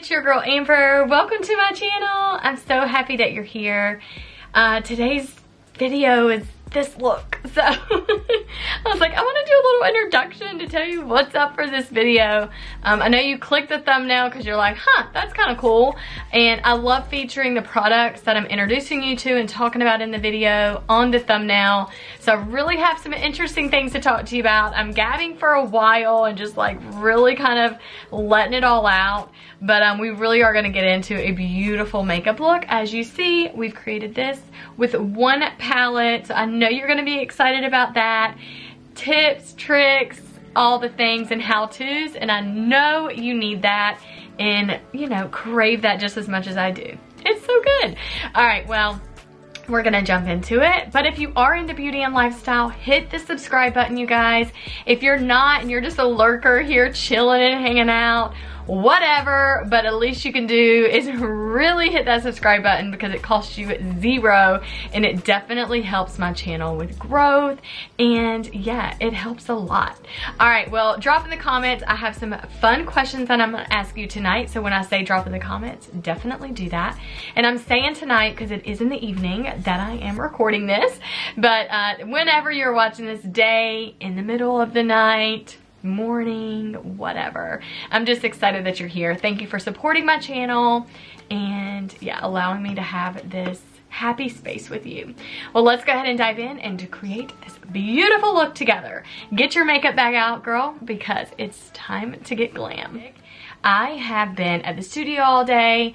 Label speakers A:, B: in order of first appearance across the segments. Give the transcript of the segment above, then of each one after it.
A: it's your girl Amber. Welcome to my channel. I'm so happy that you're here. Today's video is this look. So I was like, I want to do a little introduction to tell you what's up for this video. I know you clicked the thumbnail because you're like, huh, that's kind of cool. And I love featuring the products that I'm introducing you to and talking about in the video on the thumbnail. So I really have some interesting things to talk to you about. I'm gabbing for a while and just like really kind of letting it all out. But we really are going to get into a beautiful makeup look. As you see, we've created this with one palette. So I know you're going to be excited about that. Tips, tricks, all the things and how-tos. And I know you need that and, you know, crave that just as much as I do. It's so good. All right, well, we're gonna jump into it. But if you are into beauty and lifestyle, hit the subscribe button, you guys. If you're not and you're just a lurker here chilling and hanging out, whatever, but at least you can do is really hit that subscribe button because it costs you $0 and it definitely helps my channel with growth, and yeah, it helps a lot. All right, well, drop in the comments. I have some fun questions that I'm gonna ask you tonight, so when I say drop in the comments, definitely do that. And I'm saying tonight because it is in the evening that I am recording this, but whenever you're watching this, day, in the middle of the night, morning, whatever. I'm just excited that you're here. Thank you for supporting my channel and yeah, allowing me to have this happy space with you. Well, let's go ahead and dive in and to create this beautiful look together. Get your makeup bag out, girl, because it's time to get glam. I have been at the studio all day,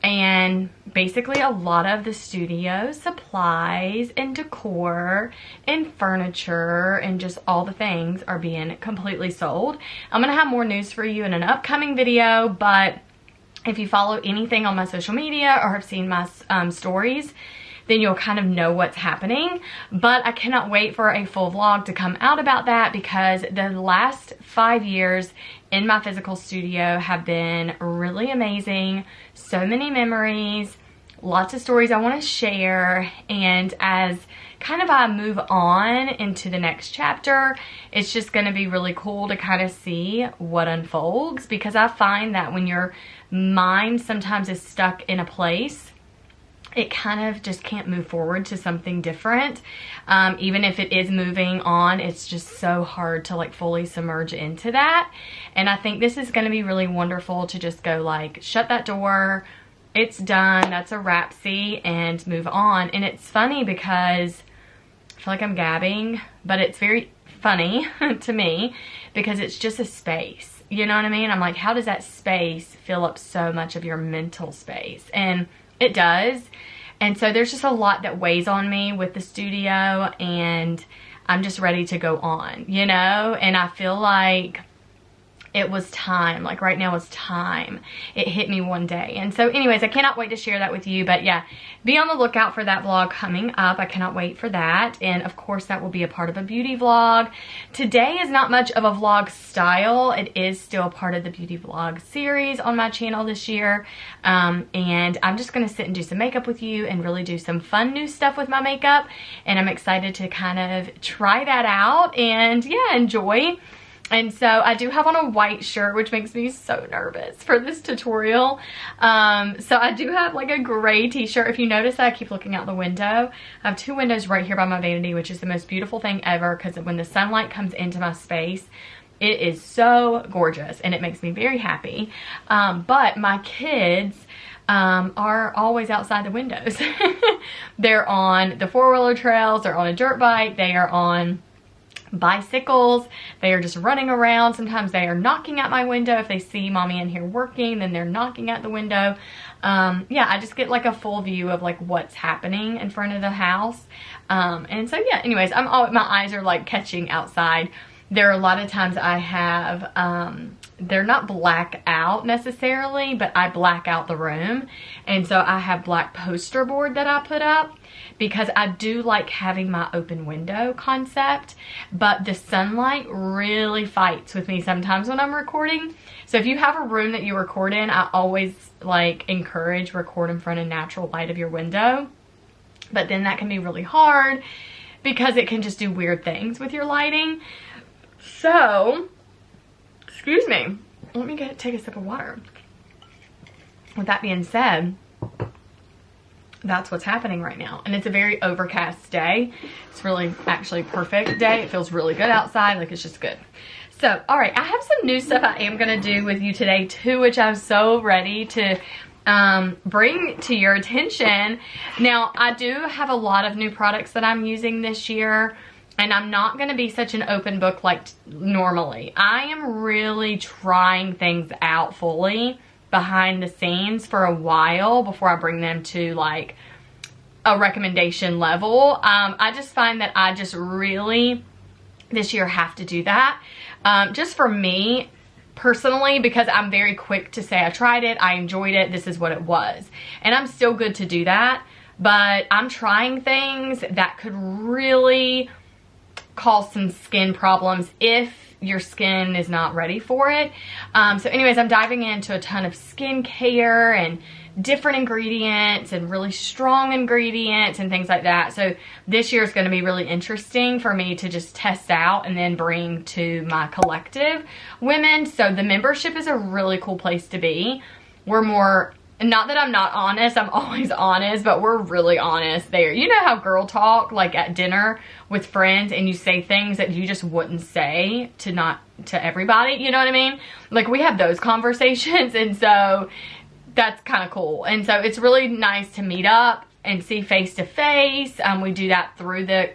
A: and basically a lot of the studio supplies and decor and furniture and just all the things are being completely sold. I'm gonna have more news for you in an upcoming video, but if you follow anything on my social media or have seen my stories, then you'll kind of know what's happening. But I cannot wait for a full vlog to come out about that because the last 5 years in my physical studio have been really amazing. So many memories, lots of stories I want to share, and as kind of I move on into the next chapter, it's just going to be really cool to kind of see what unfolds, because I find that when your mind sometimes is stuck in a place, it kind of just can't move forward to something different. Even if it is moving on, it's just so hard to like fully submerge into that. And I think this is going to be really wonderful to just go like, shut that door, it's done, that's a wrapsie, and move on. And it's funny because I feel like I'm gabbing, but it's very funny to me because it's just a space. You know what I mean? I'm like, how does that space fill up so much of your mental space? And it does. And so there's just a lot that weighs on me with the studio, and I'm just ready to go on, you know? And I feel like it was time. Like right now it's time. It hit me one day. And so anyways, I cannot wait to share that with you. But yeah, be on the lookout for that vlog coming up. I cannot wait for that. And of course that will be a part of a beauty vlog. Today is not much of a vlog style. It is still part of the beauty vlog series on my channel this year. And I'm just going to sit and do some makeup with you and really do some fun new stuff with my makeup. And I'm excited to kind of try that out and yeah, enjoy. And so I do have on a white shirt, which makes me so nervous for this tutorial. So I do have like a gray t-shirt. If you notice that I keep looking out the window, I have two windows right here by my vanity, which is the most beautiful thing ever because when the sunlight comes into my space, it is so gorgeous and it makes me very happy. But my kids are always outside the windows. They're on the four-wheeler trails, they're on a dirt bike, they are on bicycles, they are just running around. Sometimes they are knocking at my window. If they see mommy in here working, then they're knocking at the window. Yeah, I just get like a full view of like what's happening in front of the house. And so yeah, anyways, my eyes are like catching outside. There are a lot of times I have, they're not black out necessarily, but I black out the room. And so I have black poster board that I put up because I do like having my open window concept, but the sunlight really fights with me sometimes when I'm recording. So if you have a room that you record in, I always like encourage record in front of natural light of your window. But then that can be really hard because it can just do weird things with your lighting. So, excuse me, let me take a sip of water. with that being said, that's what's happening right now. And it's a very overcast day. It's really actually perfect day. It feels really good outside. Like, it's just good. So, all right, I have some new stuff I am going to do with you today too, which I'm so ready to bring to your attention. Now, I do have a lot of new products that I'm using this year, and I'm not going to be such an open book like normally. I am really trying things out fully behind the scenes for a while before I bring them to like a recommendation level. I just find that I just really this year have to do that. Just for me personally, because I'm very quick to say I tried it, I enjoyed it, this is what it was. And I'm still good to do that, but I'm trying things that could really cause some skin problems if your skin is not ready for it. So anyways, I'm diving into a ton of skincare and different ingredients and really strong ingredients and things like that. So this year is going to be really interesting for me to just test out and then bring to my collective women. So the membership is a really cool place to be. We're more, not that I'm not honest, I'm always honest, but we're really honest there. You know how girl talk, like at dinner with friends, and you say things that you just wouldn't say to everybody, you know what I mean? Like, we have those conversations, and so that's kind of cool. And so it's really nice to meet up and see face to face. We do that through the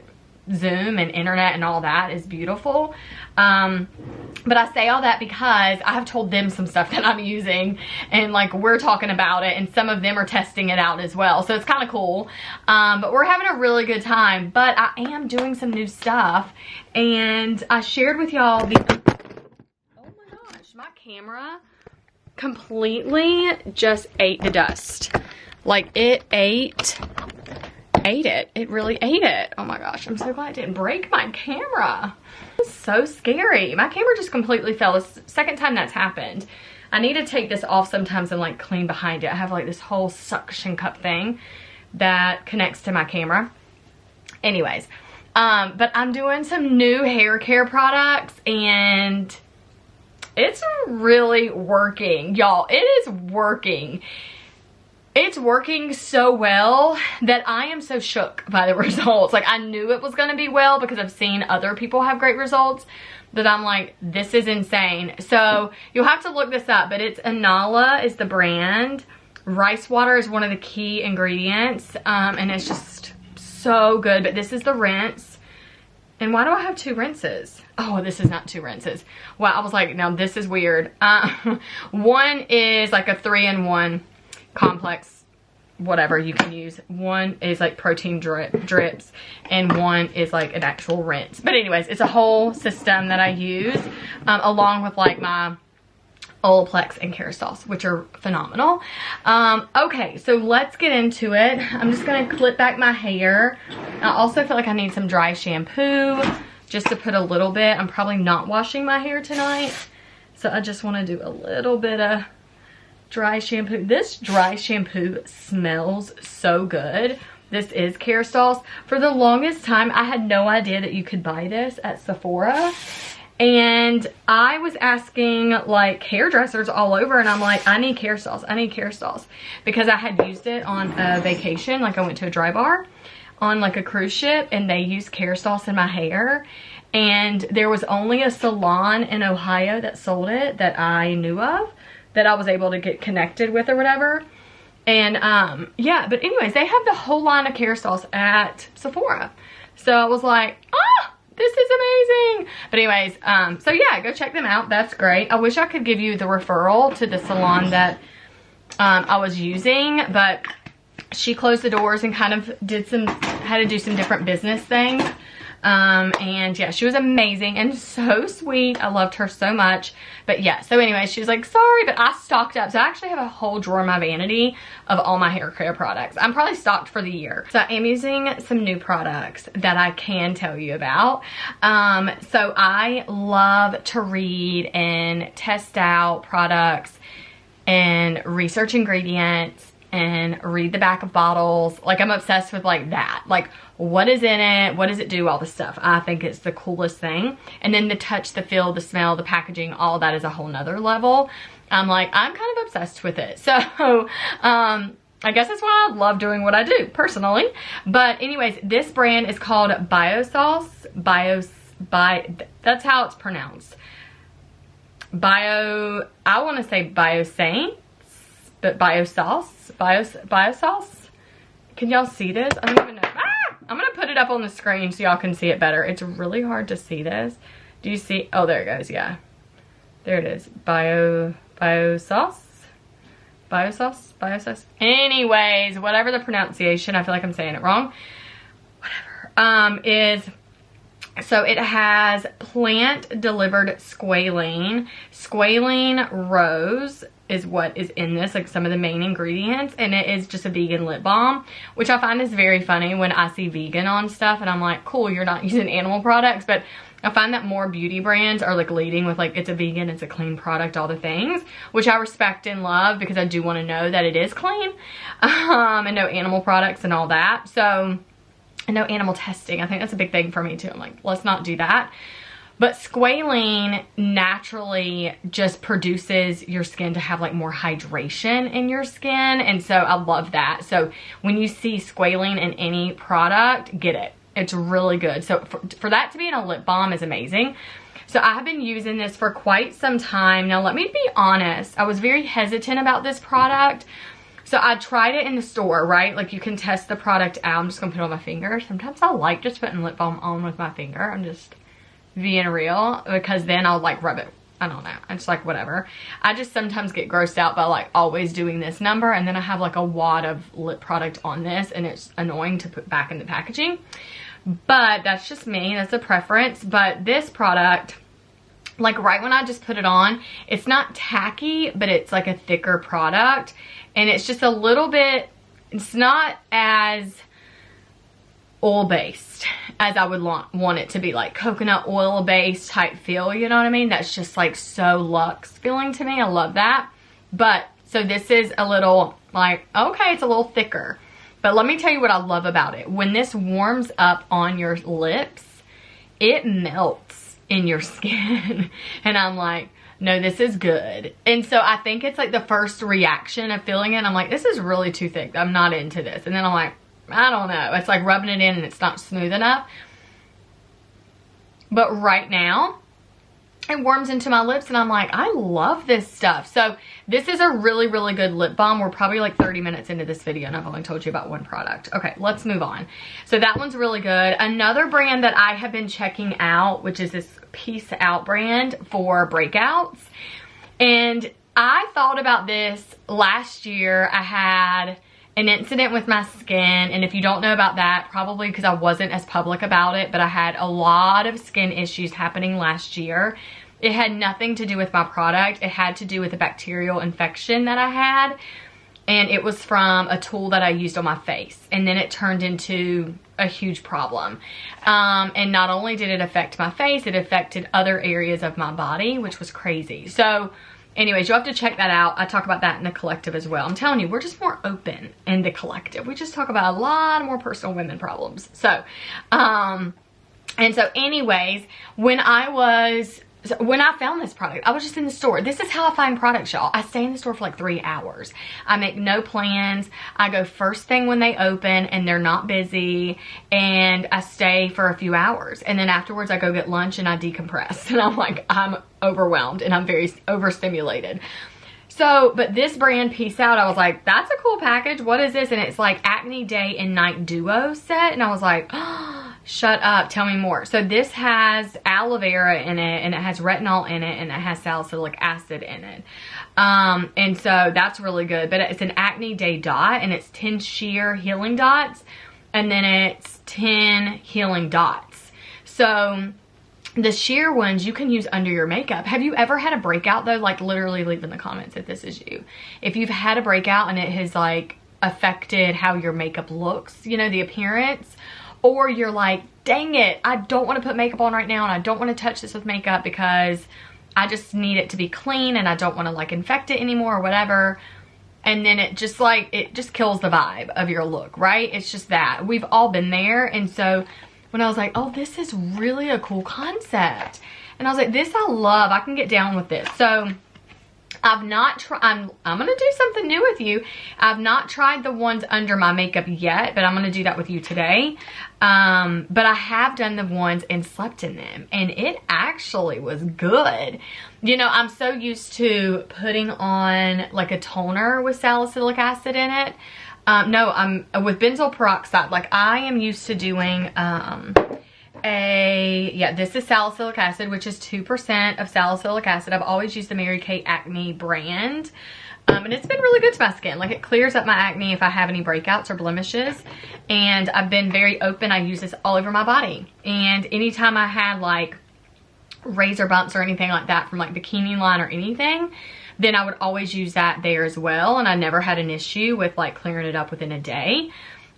A: Zoom and internet, and all that is beautiful. But I say all that because I have told them some stuff that I'm using, and like, we're talking about it, and some of them are testing it out as well. So it's kind of cool. But we're having a really good time. But I am doing some new stuff, and I shared with y'all the, oh my gosh, my camera completely just ate the dust. Like, it ate it. It really ate it. Oh my gosh, I'm so glad it didn't break my camera. It's so scary. My camera just completely fell. It's the second time that's happened. I need to take this off sometimes and like clean behind it. I have like this whole suction cup thing that connects to my camera. Anyways, but I'm doing some new hair care products, and it's really working, y'all. It is working. It's working so well that I am so shook by the results. Like, I knew it was going to be well because I've seen other people have great results, but I'm like, this is insane. So you'll have to look this up, but it's Anala is the brand. Rice water is one of the key ingredients, and it's just so good. But this is the rinse. And why do I have 2 rinses? Oh, this is not 2 rinses. Well, I was like, now this is weird. One is like a 3-in-1 complex, whatever you can use. One is like protein drips, and one is like an actual rinse. But anyways, it's a whole system that I use, along with like my Olaplex and Kerastase, which are phenomenal. Okay, so let's get into it. I'm just gonna clip back my hair. I also feel like I need some dry shampoo, just to put a little bit. I'm probably not washing my hair tonight, so I just want to do a little bit of dry shampoo. This dry shampoo smells so good. This is Kerastase. For the longest time, I had no idea that you could buy this at Sephora. And I was asking like hairdressers all over, and I'm like, I need Kerastase. I need Kerastase. Because I had used it on a vacation. Like, I went to a dry bar on like a cruise ship, and they used Kerastase in my hair. And there was only a salon in Ohio that sold it that I knew of, that I was able to get connected with or whatever. And yeah, but anyways, they have the whole line of Kerastase at Sephora. So I was like, ah, this is amazing. But anyways, so yeah, go check them out. That's great. I wish I could give you the referral to the salon that I was using, but she closed the doors and kind of had to do some different business things. And yeah, she was amazing and so sweet. I loved her so much. But yeah, so anyway, she was like, sorry, but I stocked up. So I actually have a whole drawer in my vanity of all my hair care products. I'm probably stocked for the year. So I am using some new products that I can tell you about. So I love to read and test out products and research ingredients and read the back of bottles. Like, I'm obsessed with like that. Like, what is in it? What does it do? All this stuff. I think it's the coolest thing. And then the touch, the feel, the smell, the packaging, all that is a whole nother level. I'm like, I'm kind of obsessed with it. So, I guess that's why I love doing what I do, personally. But anyways, this brand is called Biosauce. That's how it's pronounced. I want to say Biosaints, but Biosauce. Can y'all see this? I don't even know. I'm going to put it up on the screen so y'all can see it better. It's really hard to see this. Do you see? Oh, there it goes. Yeah. There it is. Biosauce. Anyways, whatever the pronunciation, I feel like I'm saying it wrong. Whatever. So it has plant delivered squalene. Squalene rose is what is in this, like some of the main ingredients, and it is just a vegan lip balm, which I find is very funny when I see vegan on stuff and I'm like, cool, you're not using animal products, but I find that more beauty brands are like leading with like, it's a vegan, it's a clean product, all the things, which I respect and love because I do want to know that it is clean, and no animal products and all that. So, and no animal testing. I think that's a big thing for me too. I'm like, let's not do that. But squalene naturally just produces your skin to have like more hydration in your skin. And so I love that. So when you see squalene in any product, get it. It's really good. So for that to be in a lip balm is amazing. So I have been using this for quite some time. Now let me be honest. I was very hesitant about this product. So I tried it in the store, right? Like you can test the product out. I'm just gonna put it on my finger. Sometimes I like just putting lip balm on with my finger. I'm just being real, because then I'll like rub it. I don't know. It's like whatever. I just sometimes get grossed out by like always doing this number, and then I have like a wad of lip product on this and it's annoying to put back in the packaging. But that's just me. That's a preference. But this product, like right when I just put it on, it's not tacky, but it's like a thicker product. And it's just a little bit, it's not as oil-based as I would want it to be, like coconut oil-based type feel, you know what I mean? That's just like so luxe feeling to me. I love that. But, so this is a little like, okay, it's a little thicker. But let me tell you what I love about it. When this warms up on your lips, it melts in your skin. And I'm like, no, this is good. And so I think it's like the first reaction of feeling it. I'm like, this is really too thick. I'm not into this. And then I'm like, I don't know. It's like rubbing it in and it's not smooth enough. But right now, it warms into my lips and I'm like, I love this stuff. So this is a really, really good lip balm. We're probably like 30 minutes into this video and I've only told you about one product. Okay, let's move on. So that one's really good. Another brand that I have been checking out, which is this Peace Out brand for breakouts. And I thought about this last year. I had an incident with my skin, and if you don't know about that, probably because I wasn't as public about it, but I had a lot of skin issues happening last year. It had nothing to do with my product. It had to do with a bacterial infection that I had, and it was from a tool that I used on my face, and then it turned into a huge problem. And not only did it affect my face, it affected other areas of my body, which was crazy. So anyways, you'll have to check that out. I talk about that in the collective as well. I'm telling you, we're just more open in the collective. We just talk about a lot more personal women problems. So, and so anyways, when I found this product, I was just in the store. This is how I find products, y'all. I stay in the store for like 3 hours. I make no plans. I go first thing when they open and they're not busy, and I stay for a few hours. And then afterwards I go get lunch and I decompress. And I'm like, I'm overwhelmed and I'm very overstimulated. So, but this brand, Peace Out, I was like, that's a cool package. What is this? And it's like Acne Day and Night Duo set. And I was like, oh, shut up, tell me more. So this has aloe vera in it, and it has retinol in it, and it has salicylic acid in it. And so that's really good. But it's an Acne Day dot, and it's 10 sheer healing dots, and then it's 10 healing dots. So the sheer ones you can use under your makeup. Have you ever had a breakout though? Like literally leave in the comments if this is you. If you've had a breakout and it has like affected how your makeup looks, you know, the appearance, or you're like, dang it, I don't want to put makeup on right now and I don't want to touch this with makeup because I just need it to be clean and I don't want to like infect it anymore or whatever. And then it just like, it just kills the vibe of your look, right? It's just that. We've all been there. And so when I was like, oh, this is really a cool concept. And I was like, this I love. I can get down with this. So I've not tried, I'm going to do something new with you. I've not tried the ones under my makeup yet, but I'm going to do that with you today. But I have done the ones and slept in them, and it actually was good. You know, I'm so used to putting on like a toner with salicylic acid in it. No, I'm with benzoyl peroxide. Like, I am used to doing, this is salicylic acid, which is 2% of salicylic acid. I've always used the Mary Kay Acne brand. And it's been really good to my skin. Like, it clears up my acne if I have any breakouts or blemishes. And I've been very open. I use this all over my body. And anytime I had like razor bumps or anything like that from like bikini line or anything, then I would always use that there as well. And I never had an issue with like clearing it up within a day.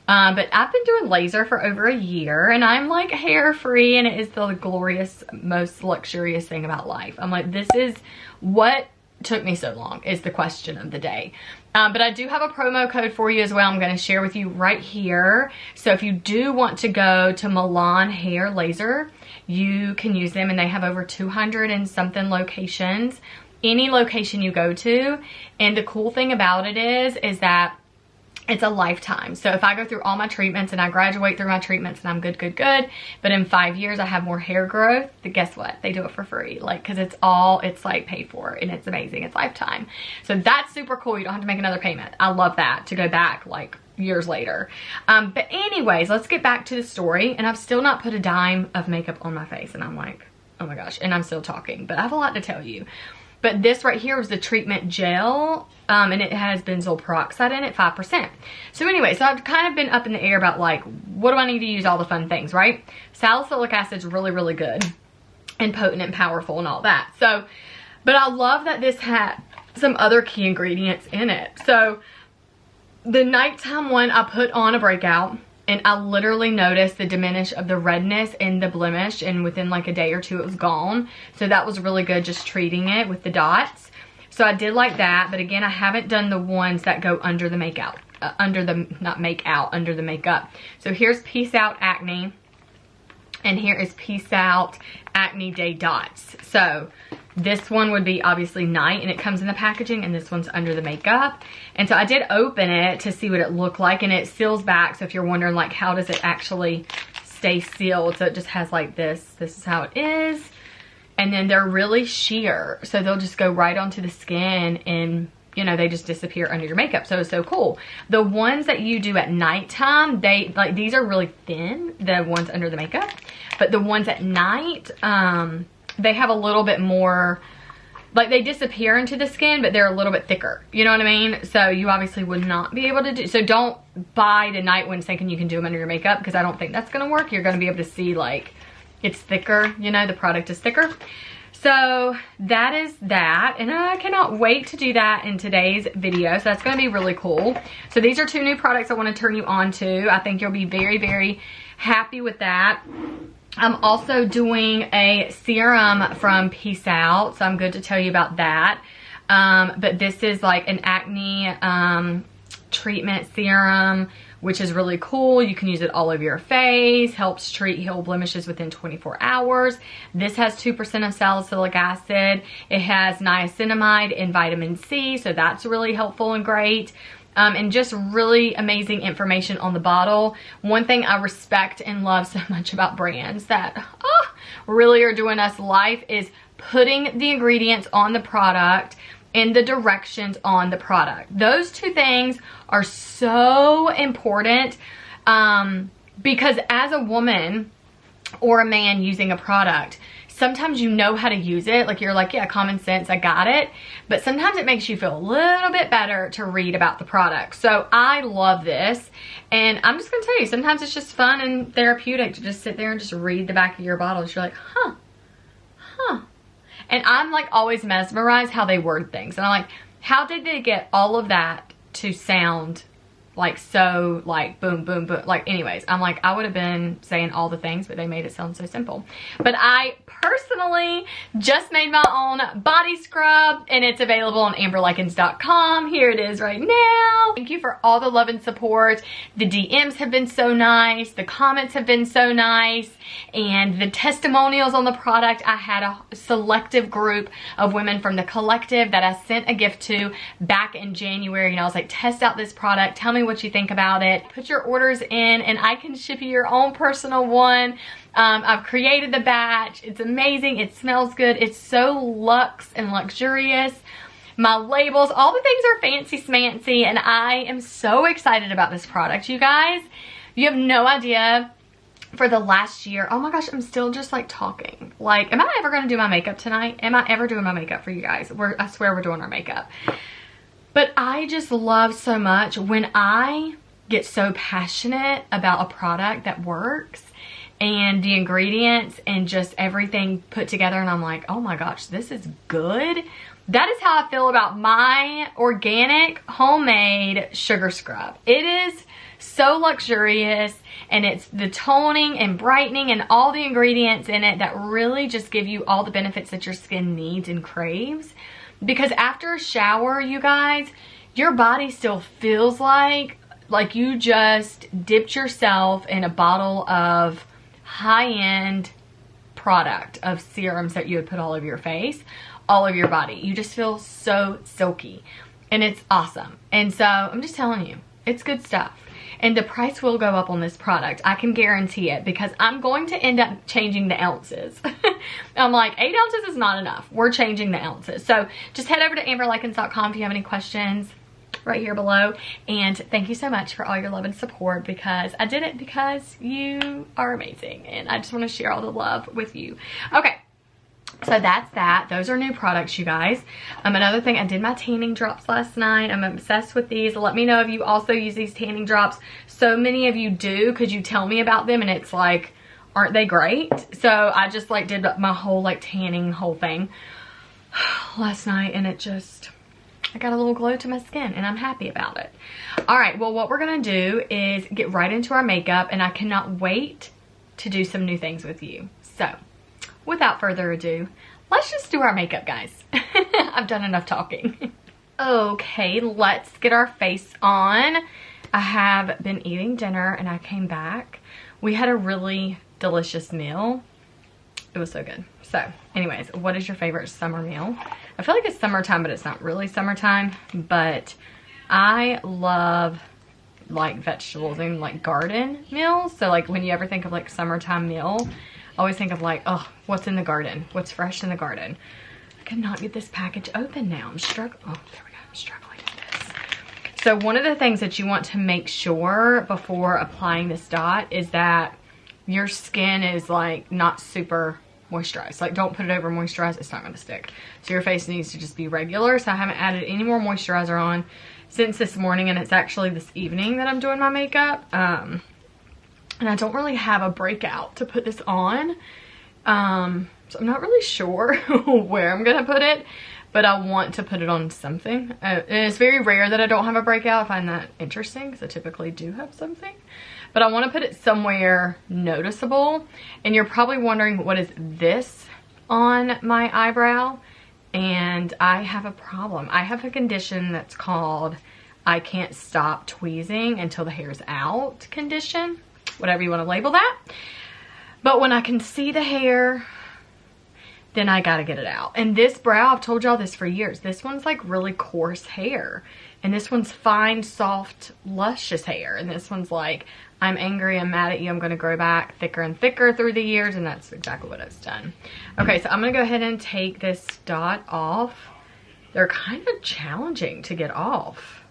A: But I've been doing laser for over a year, and I'm like hair free, and it is the glorious, most luxurious thing about life. I'm like, this is what took me so long, is the question of the day. But I do have a promo code for you as well. I'm going to share with you right here. So if you do want to go to Milan Hair Laser, you can use them, and they have over 200 and something locations. Any location you go to. And the cool thing about it is that it's a lifetime. So if I go through all my treatments and I graduate through my treatments and I'm good, but in 5 years I have more hair growth, then guess what? They do it for free. Like, cause it's like paid for, and it's amazing. It's lifetime. So that's super cool. You don't have to make another payment. I love that, to go back like years later. But anyways, let's get back to the story. And I've still not put a dime of makeup on my face, and I'm like, oh my gosh. And I'm still talking, but I have a lot to tell you. But this right here was the treatment gel, and it has benzoyl peroxide in it, 5%. So anyway, so I've kind of been up in the air about like, what do I need to use, all the fun things, right? Salicylic acid's really, really good and potent and powerful and all that. So, but I love that this had some other key ingredients in it. So the nighttime one I put on a breakout, and I literally noticed the diminish of the redness and the blemish, and within like a day or two it was gone. So that was really good, just treating it with the dots. So I did like that, but again, I haven't done the ones that go under the makeup, under the makeup. So here's Peace Out Acne, and here is Peace Out Acne Day Dots. So this one would be obviously night, and it comes in the packaging, and this one's under the makeup. And so I did open it to see what it looked like, and it seals back. So if you're wondering like, how does it actually stay sealed? So it just has like this. This is how it is. And then they're really sheer, so they'll just go right onto the skin, and you know, they just disappear under your makeup. So it's so cool. The ones that you do at nighttime, they like, these are really thin, the ones under the makeup, but the ones at night, they have a little bit more, like, they disappear into the skin, but they're a little bit thicker. You know what I mean? So you obviously would not be able to do, so don't buy the night ones thinking you can do them under your makeup, because I don't think that's going to work. You're going to be able to see like it's thicker, you know, the product is thicker. So that is that, and I cannot wait to do that in today's video. So that's going to be really cool. So these are two new products I want to turn you on to. I think you'll be very, very happy with that. I'm also doing a serum from Peace Out, so I'm good to tell you about that. But this is like an acne treatment serum, which is really cool. You can use it all over your face, helps treat heal blemishes within 24 hours. This has 2% of salicylic acid. It has niacinamide and vitamin C, so that's really helpful and great. And just really amazing information on the bottle. One thing I respect and love so much about brands that really are doing us life is putting the ingredients on the product and the directions on the product. Those two things are so important, because as a woman or a man using a product, sometimes you know how to use it. Like, you're like, yeah, common sense, I got it. But sometimes it makes you feel a little bit better to read about the product. So I love this. And I'm just gonna tell you, sometimes it's just fun and therapeutic to just sit there and just read the back of your bottles. You're like, huh. And I'm like always mesmerized how they word things. And I'm like, how did they get all of that to sound like so like boom, boom, boom. Like anyways, I'm like, I would have been saying all the things, but they made it sound so simple. But I personally just made my own body scrub and it's available on amberlykins.com. Here it is right now. Thank you for all the love and support. The DMs have been so nice. The comments have been so nice. And the testimonials on the product, I had a selective group of women from the collective that I sent a gift to back in January. And I was like, test out this product. Tell me what you think about it. Put your orders in and I can ship you your own personal one. I've created the batch. It's amazing. It smells good. It's so luxe and luxurious. My labels, all the things are fancy smancy, and I am so excited about this product, you guys. You have no idea. For the last year, oh my gosh, I'm still just like talking. Like, am I ever gonna do my makeup tonight? Am I ever doing my makeup for you guys? I swear we're doing our makeup. But I just love so much when I get so passionate about a product that works and the ingredients and just everything put together, and I'm like, oh my gosh, this is good. That is how I feel about my organic homemade sugar scrub. It is so luxurious, and it's the toning and brightening and all the ingredients in it that really just give you all the benefits that your skin needs and craves. Because after a shower, you guys, your body still feels like you just dipped yourself in a bottle of high-end product of serums that you would put all over your face, all over your body. You just feel so silky, and it's awesome. And so I'm just telling you, it's good stuff. And the price will go up on this product. I can guarantee it, because I'm going to end up changing the ounces. I'm like, 8 ounces is not enough. We're changing the ounces. So just head over to amberlykins.com if you have any questions, right here below. And thank you so much for all your love and support, because I did it because you are amazing. And I just want to share all the love with you. Okay. So that's that. Those are new products, you guys. Another thing, I did my tanning drops last night. I'm obsessed with these. Let me know if you also use these tanning drops. So many of you do, because you tell me about them and it's like, aren't they great? So I just like did my whole like tanning whole thing last night, and it just, I got a little glow to my skin and I'm happy about it. All right, well, what we're gonna do is get right into our makeup, and I cannot wait to do some new things with you. So without further ado, let's just do our makeup, guys. I've done enough talking. Okay, let's get our face on. I have been eating dinner and I came back. We had a really delicious meal. It was so good. So anyways, what is your favorite summer meal? I feel like it's summertime, but it's not really summertime. But I love like vegetables and like garden meals. So like when you ever think of like summertime meal, I always think of like, oh, what's in the garden? What's fresh in the garden? I cannot get this package open now. I'm struggling. Oh, there we go. I'm struggling with this. So one of the things that you want to make sure before applying this dot is that your skin is like not super moisturized. Like don't put it over moisturized. It's not going to stick. So your face needs to just be regular. So I haven't added any more moisturizer on since this morning, and it's actually this evening that I'm doing my makeup. And I don't really have a breakout to put this on. So I'm not really sure where I'm going to put it, but I want to put it on something. And it's very rare that I don't have a breakout. I find that interesting because I typically do have something. But I want to put it somewhere noticeable. And you're probably wondering, what is this on my eyebrow? And I have a problem. I have a condition that's called I can't stop tweezing until the hair's out condition. Whatever you want to label that. But when I can see the hair, then I gotta get it out. And this brow, I've told y'all this for years, this one's like really coarse hair, and this one's fine, soft, luscious hair, and this one's like, I'm angry, I'm mad at you, I'm gonna grow back thicker and thicker through the years, and that's exactly what it's done. Okay, so I'm gonna go ahead and take this dot off. They're kind of challenging to get off.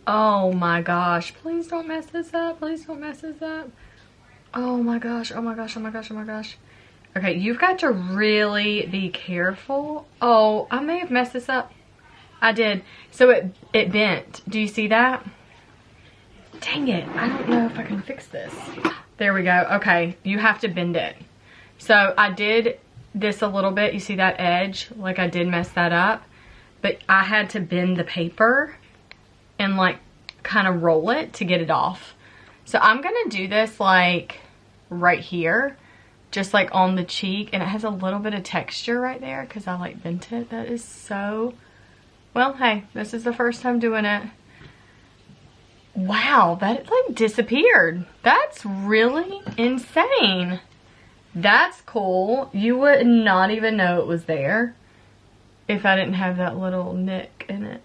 A: Oh my gosh, please don't mess this up. Please don't mess this up. Oh my gosh, oh my gosh, oh my gosh, oh my gosh. Okay, you've got to really be careful. Oh, I may have messed this up. I did. So it bent. Do you see that? Dang it, I don't know if I can fix this. There we go. Okay, you have to bend it. So I did this a little bit. You see that edge? Like I did mess that up. But I had to bend the paper and like kind of roll it to get it off. So I'm gonna do this like right here, just like on the cheek, and it has a little bit of texture right there because I like bent it. That is so, well, hey, this is the first time doing it. Wow, that like disappeared. That's really insane. That's cool. You would not even know it was there if I didn't have that little nick in it.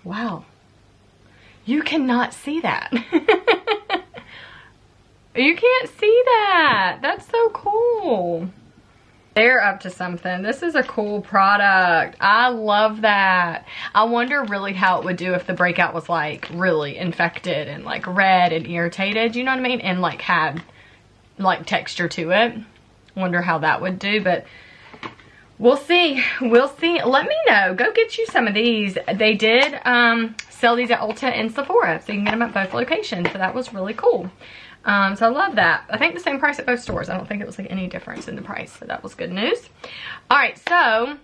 A: Wow. You cannot see that. You can't see that. That's so cool. They're up to something. This is a cool product. I love that. I wonder really how it would do if the breakout was like really infected and like red and irritated, you know what I mean? And like had like texture to it. Wonder how that would do, but we'll see. We'll see. Let me know. Go get you some of these. They did sell these at Ulta and Sephora, so you can get them at both locations. So that was really cool. So I love that. I think the same price at both stores. I don't think it was like any difference in the price, so that was good news. All right, so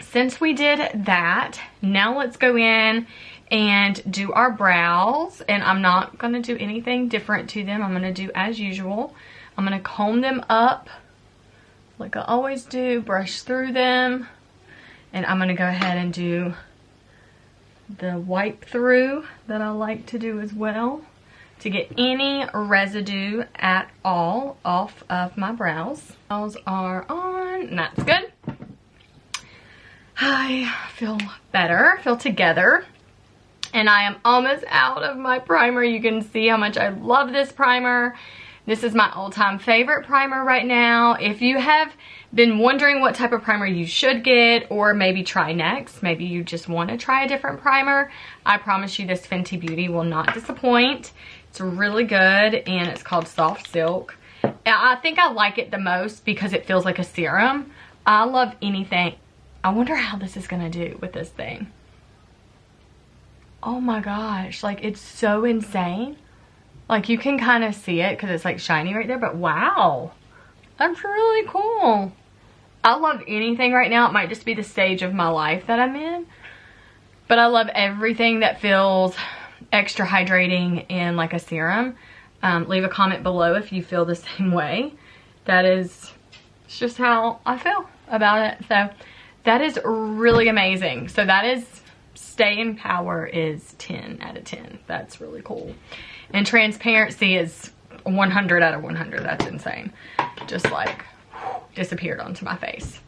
A: since we did that, now let's go in and do our brows. And I'm not going to do anything different to them. I'm going to do as usual. I'm going to comb them up like I always do, brush through them, and I'm going to go ahead and do the wipe through that I like to do as well to get any residue at all off of my brows. Brows are on, and that's good. I feel better, feel together, and I am almost out of my primer. You can see how much I love this primer. This is my all-time favorite primer right now. If you have been wondering what type of primer you should get or maybe try next, maybe you just want to try a different primer, I promise you this Fenty Beauty will not disappoint. It's really good, and it's called Soft Silk. I think I like it the most because it feels like a serum. I love anything. I wonder how this is going to do with this thing. Oh my gosh, like it's so insane. Like you can kind of see it because it's like shiny right there, but wow, that's really cool. I love anything right now. It might just be the stage of my life that I'm in, but I love everything that feels extra hydrating and like a serum. Leave a comment below if you feel the same way. That is just how I feel about it. So that is really amazing. So that is, stay in power is 10 out of 10. That's really cool. And transparency is 100 out of 100. That's insane. Just like disappeared onto my face.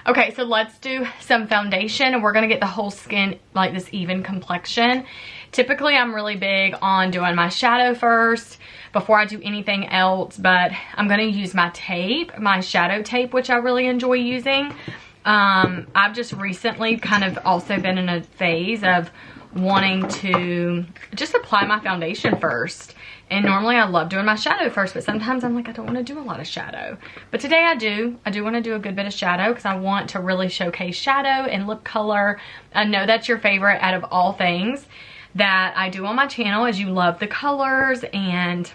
A: Okay, so let's do some foundation, and we're gonna get the whole skin like this even complexion. Typically, I'm really big on doing my shadow first before I do anything else, but I'm gonna use my tape, my shadow tape, which I really enjoy using. I've just recently kind of also been in a phase of wanting to just apply my foundation first. And normally I love doing my shadow first, but sometimes I'm like, I don't want to do a lot of shadow. But today I do. I do want to do a good bit of shadow because I want to really showcase shadow and lip color. I know that's your favorite out of all things that I do on my channel, is you love the colors and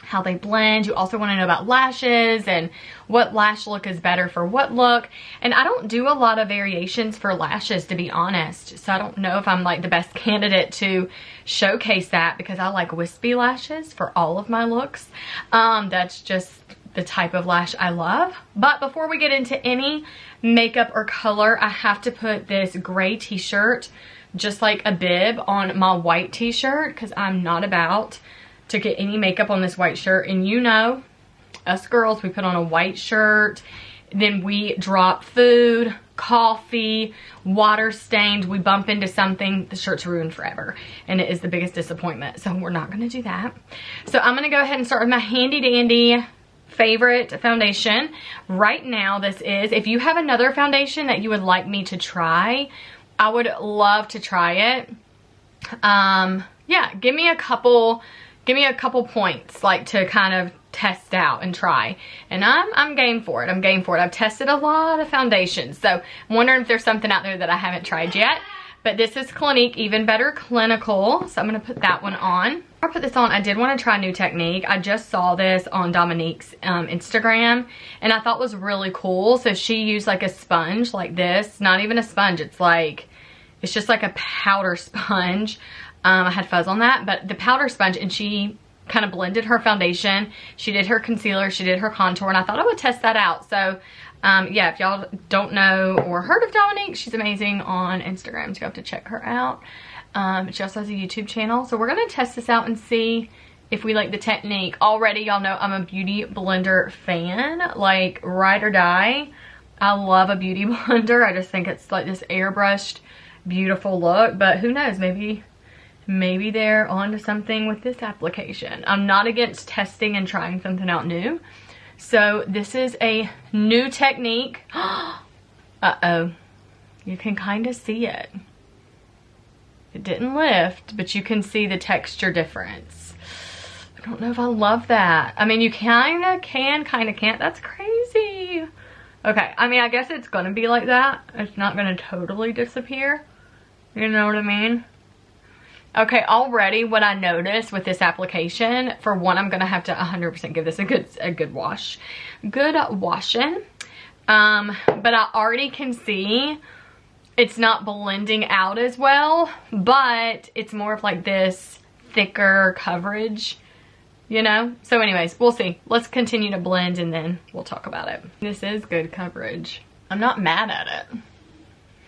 A: how they blend. You also want to know about lashes and what lash look is better for what look. And I don't do a lot of variations for lashes, to be honest. So I don't know if I'm like the best candidate to showcase that because I like wispy lashes for all of my looks. That's just the type of lash I love. But before we get into any makeup or color, I have to put this gray t-shirt, just like a bib, on my white t-shirt because I'm not about to get any makeup on this white shirt. And you know, us girls, we put on a white shirt, then we drop food, coffee, water stained, we bump into something, the shirt's ruined forever. And it is the biggest disappointment. So we're not gonna do that. So I'm gonna go ahead and start with my handy dandy favorite foundation. Right now, this is, if you have another foundation that you would like me to try, I would love to try it. Yeah, give me a couple points, like to kind of test out and try. And I'm game for it. I'm game for it. I've tested a lot of foundations, so I'm wondering if there's something out there that I haven't tried yet. But this is Clinique Even Better Clinical, so I'm gonna put that one on. Before I put this on, I did want to try a new technique. I just saw this on Dominique's Instagram, and I thought was really cool. So she used like a sponge like this, not even a sponge, it's like It's just like a powder sponge. I had fuzz on that, but the powder sponge, and she kind of blended her foundation. She did her concealer, she did her contour, and I thought I would test that out. So yeah, if y'all don't know or heard of Dominique, she's amazing on Instagram, so you have to check her out. She also has a YouTube channel. So we're gonna test this out and see if we like the technique. Already, y'all know I'm a beauty blender fan, like ride or die. I love a beauty blender. I just think it's like this airbrushed, beautiful look, but who knows, maybe they're onto something with this application. I'm not against testing and trying something out new. So this is a new technique. Uh-oh, you can kind of see it. It didn't lift, but you can see the texture difference. I don't know if I love that. I mean, you kind of can, kind of can't. That's crazy. Okay, I mean, I guess it's gonna be like that. It's not gonna totally disappear. You know what I mean? Okay, already what I noticed with this application, for one, I'm gonna have to 100% give this a good wash. Good washing. But I already can see it's not blending out as well, but it's more of like this thicker coverage, you know? So anyways, we'll see. Let's continue to blend and then we'll talk about it. This is good coverage. I'm not mad at it.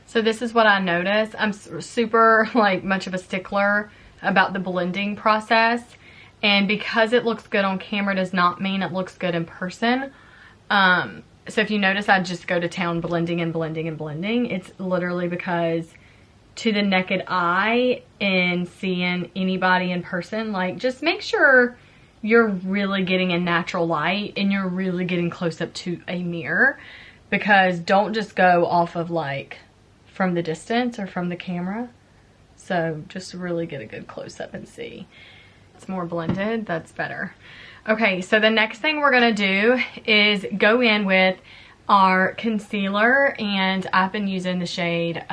A: So this is what I noticed. I'm super like much of a stickler about the blending process. And because it looks good on camera does not mean it looks good in person. So if you notice, I just go to town blending and blending and blending. It's literally because to the naked eye and seeing anybody in person, like just make sure you're really getting a natural light and you're really getting close up to a mirror, because don't just go off of like from the distance or from the camera. So just really get a good close up and see. It's more blended, that's better. Okay, so the next thing we're gonna do is go in with our concealer, and I've been using the shade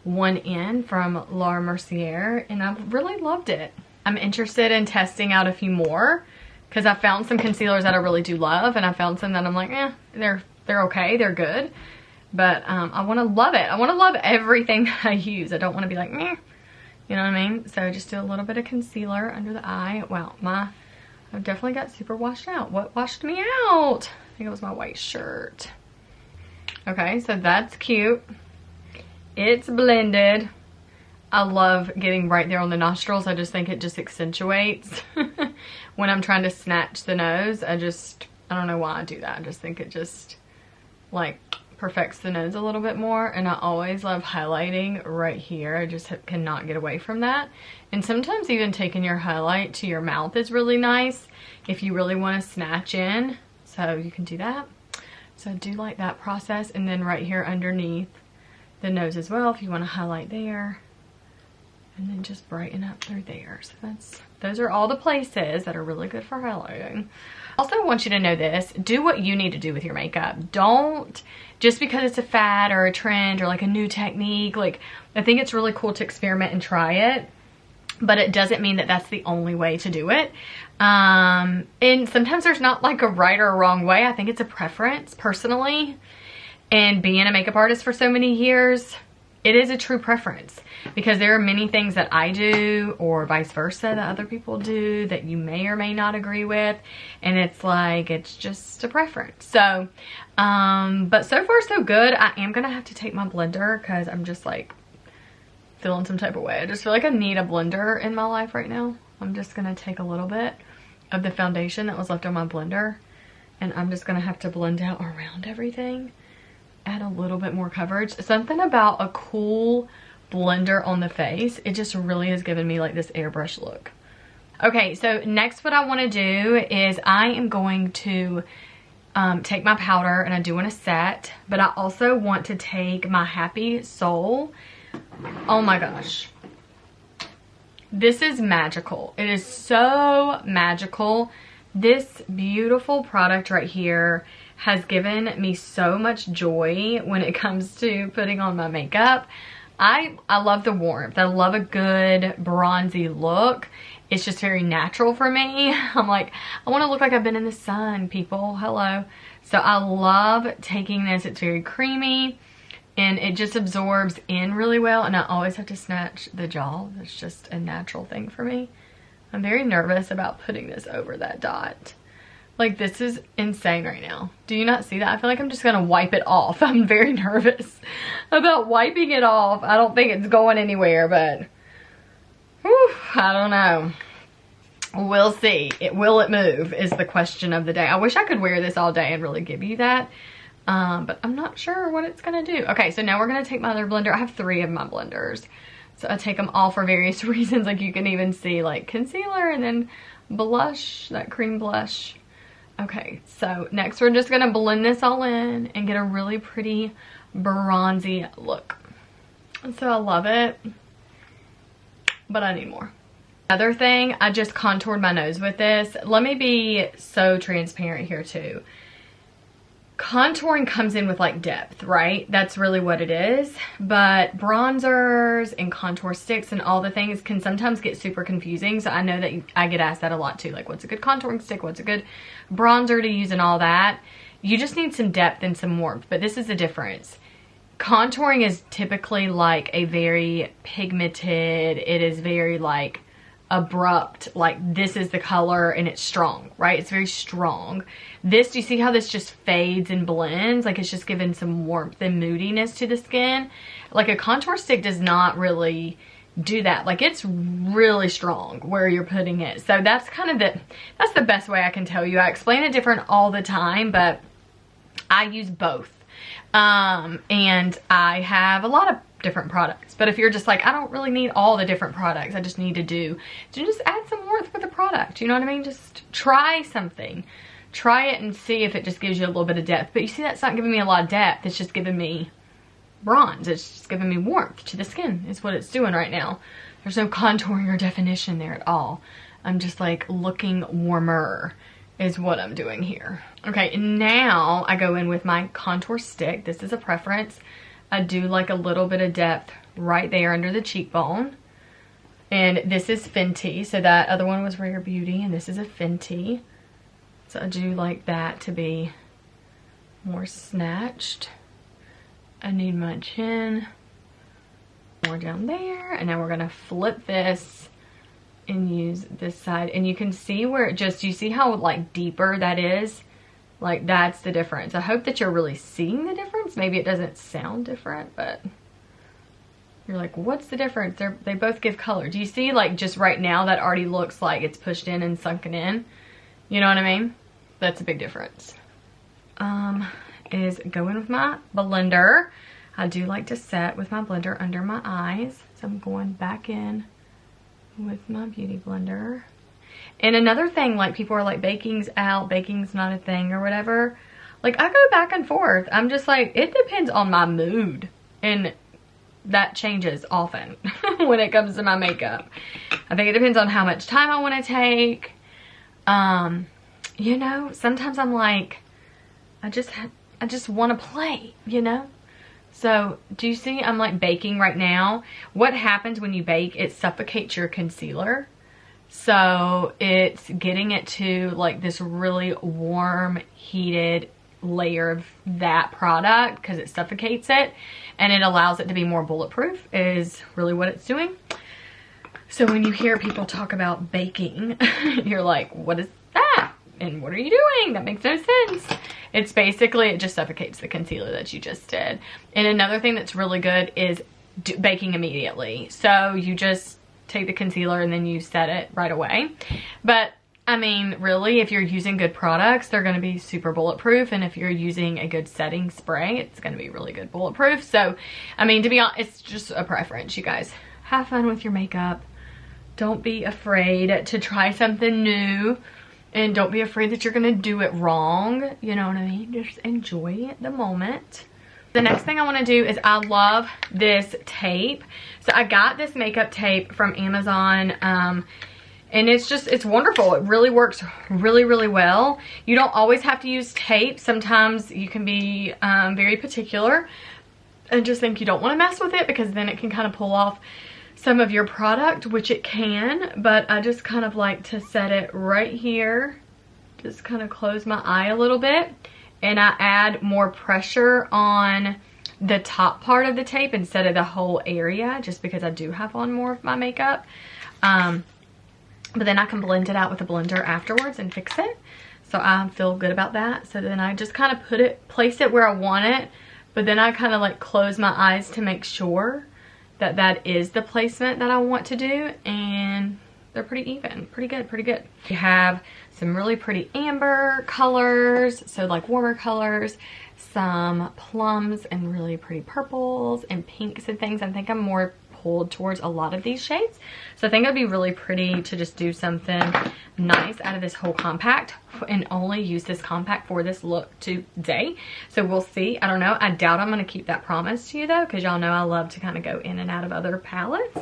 A: 1N from Mercier, and I've really loved it. I'm interested in testing out a few more because I found some concealers that I really do love, and I found some that I'm like, they're okay, they're good. But I want to love it. I want to love everything that I use. I don't want to be like, meh. You know what I mean? So just do a little bit of concealer under the eye. Wow, I've definitely got super washed out. What washed me out? I think it was my white shirt. Okay, so that's cute. It's blended. I love getting right there on the nostrils. I just think it just accentuates when I'm trying to snatch the nose. I don't know why I do that. I just think it just like perfects the nose a little bit more. And I always love highlighting right here. I just cannot get away from that. And sometimes even taking your highlight to your mouth is really nice if you really want to snatch in. So you can do that. So I do like that process. And then right here underneath the nose as well, if you want to highlight there. And then just brighten up through there. So those are all the places that are really good for highlighting. Also, I want you to know this. Do what you need to do with your makeup. Don't, just because it's a fad or a trend or like a new technique, like I think it's really cool to experiment and try it, but it doesn't mean that that's the only way to do it. And sometimes there's not like a right or a wrong way. I think it's a preference personally. And being a makeup artist for so many years, it is a true preference, because there are many things that I do or vice versa that other people do that you may or may not agree with, and it's like, it's just a preference. So but so far so good. I am gonna have to take my blender because I'm just like feeling some type of way. I just feel like I need a blender in my life right now. I'm just gonna take a little bit of the foundation that was left on my blender, and I'm just gonna have to blend out around everything. Add a little bit more coverage. Something about a cool blender on the face, it just really has given me like this airbrush look. Okay, so next what I want to do is I am going to take my powder, and I do want to set, but I also want to take my Happy Soul. Oh my gosh, this is magical. It is so magical. This beautiful product right here has given me so much joy when it comes to putting on my makeup. I love the warmth. I love a good bronzy look. It's just very natural for me. I'm like, I want to look like I've been in the sun, people. Hello. So I love taking this. It's very creamy. and it just absorbs in really well, and I always have to snatch the jaw. That's just a natural thing for me. I'm very nervous about putting this over that dot. Like, this is insane right now. Do you not see that? I feel like I'm just gonna wipe it off. I'm very nervous about wiping it off. I don't think it's going anywhere, but whew, I don't know. We'll see. Will it move is the question of the day. I wish I could wear this all day and really give you that. But I'm not sure what it's gonna do. Okay, so now we're gonna take my other blender. I have 3 of my blenders. So I take them all for various reasons. Like, you can even see like concealer and then blush, that cream blush. Okay, so next we're just gonna blend this all in and get a really pretty bronzy look. So I love it, but I need more. Another thing, I just contoured my nose with this. Let me be so transparent here too. Contouring comes in with like depth, right? That's really what it is. But bronzers and contour sticks and all the things can sometimes get super confusing. So I know that I get asked that a lot too. Like, what's a good contouring stick? What's a good bronzer to use and all that? You just need some depth and some warmth. But this is the difference. Contouring is typically like a very pigmented, it is very like abrupt, like this is the color and it's strong, right? It's very strong. This, do you see how this just fades and blends? Like, it's just giving some warmth and moodiness to the skin. Like, a contour stick does not really do that. Like, it's really strong where you're putting it. So that's kind of that's the best way I can tell you. I explain it different all the time, but I use both. And I have a lot of different products, but if you're just like, I don't really need all the different products, I just need to just add some warmth with the product, you know what I mean? Just try something, try it and see if it just gives you a little bit of depth. But you see, that's not giving me a lot of depth, it's just giving me bronze, it's just giving me warmth to the skin is what it's doing right now. There's no contouring or definition there at all. I'm just like looking warmer is what I'm doing here. Okay, now I go in with my contour stick. This is a preference. I do like a little bit of depth right there under the cheekbone. And this is Fenty. So that other one was Rare Beauty and this is a Fenty. So I do like that to be more snatched. I need my chin. More down there. And now we're gonna flip this and use this side. And you can see where it just, you see how like deeper that is? Like, that's the difference. I hope that you're really seeing the difference. Maybe it doesn't sound different, but you're like, what's the difference? They both give color. Do you see, like, just right now that already looks like it's pushed in and sunken in? You know what I mean? That's a big difference. Is go in with my blender. I do like to set with my blender under my eyes. So I'm going back in with my beauty blender. And another thing, like, people are like, baking's out, baking's not a thing or whatever. Like, I go back and forth. I'm just like, it depends on my mood. And that changes often when it comes to my makeup. I think it depends on how much time I want to take. You know, sometimes I'm like, I just want to play, you know? So, do you see I'm like baking right now? What happens when you bake, it suffocates your concealer. So it's getting it to like this really warm, heated layer of that product because it suffocates it and it allows it to be more bulletproof is really what it's doing. So when you hear people talk about baking, you're like, what is that? And what are you doing? That makes no sense. It's basically, it just suffocates the concealer that you just did. And another thing that's really good is baking immediately. So you just take the concealer and then you set it right away. But I mean, really, if you're using good products, they're going to be super bulletproof. And if you're using a good setting spray, it's going to be really good bulletproof. So, I mean, to be honest, it's just a preference, you guys. Have fun with your makeup. Don't be afraid to try something new. And don't be afraid that you're going to do it wrong. You know what I mean? Just enjoy the moment. The next thing I want to do is I love this tape. So I got this makeup tape from Amazon. And it's wonderful. It really works really, really well. You don't always have to use tape. Sometimes you can be very particular and just think you don't want to mess with it because then it can kind of pull off some of your product, which it can. But I just kind of like to set it right here. Just kind of close my eye a little bit. And I add more pressure on the top part of the tape instead of the whole area, just because I do have on more of my makeup. But then I can blend it out with a blender afterwards and fix it. So I feel good about that. So then I just kind of place it where I want it, but then I kind of like close my eyes to make sure that that is the placement that I want to do, and they're pretty even, pretty good, pretty good. You have some really pretty amber colors, so like warmer colors, some plums and really pretty purples and pinks and things. I think I'm more pulled towards a lot of these shades, so I think it'd be really pretty to just do something nice out of this whole compact and only use this compact for this look today. So we'll see. I don't know. I doubt I'm going to keep that promise to you though, because y'all know I love to kind of go in and out of other palettes.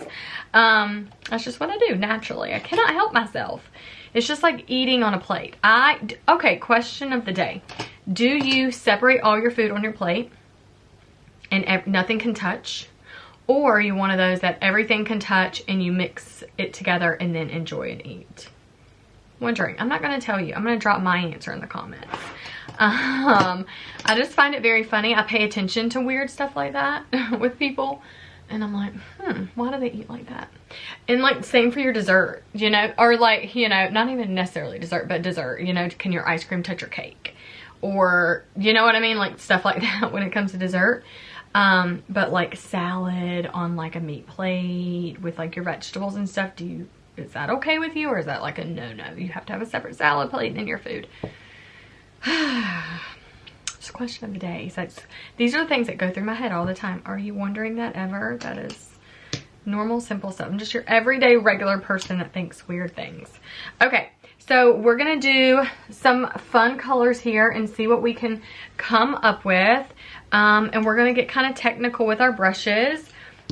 A: That's just what I do naturally. I cannot help myself. It's just like eating on a plate. Okay, question of the day. Do you separate all your food on your plate and nothing can touch? Or are you one of those that everything can touch and you mix it together and then enjoy and eat? Wondering. I'm not going to tell you. I'm going to drop my answer in the comments. I just find it very funny. I pay attention to weird stuff like that with people. And I'm like, why do they eat like that? And like, same for your dessert, you know? Or like, you know, not even necessarily dessert, but dessert. You know, can your ice cream touch your cake? Or, you know what I mean? Like stuff like that when it comes to dessert. But like salad on like a meat plate with like your vegetables and stuff, is that okay with you, or is that like a no-no? You have to have a separate salad plate in your food. It's a question of the day. So these are the things that go through my head all the time. Are you wondering that ever? That is normal, simple stuff. I'm just your everyday regular person that thinks weird things. Okay, so we're gonna do some fun colors here and see what we can come up with. And we're gonna get kind of technical with our brushes.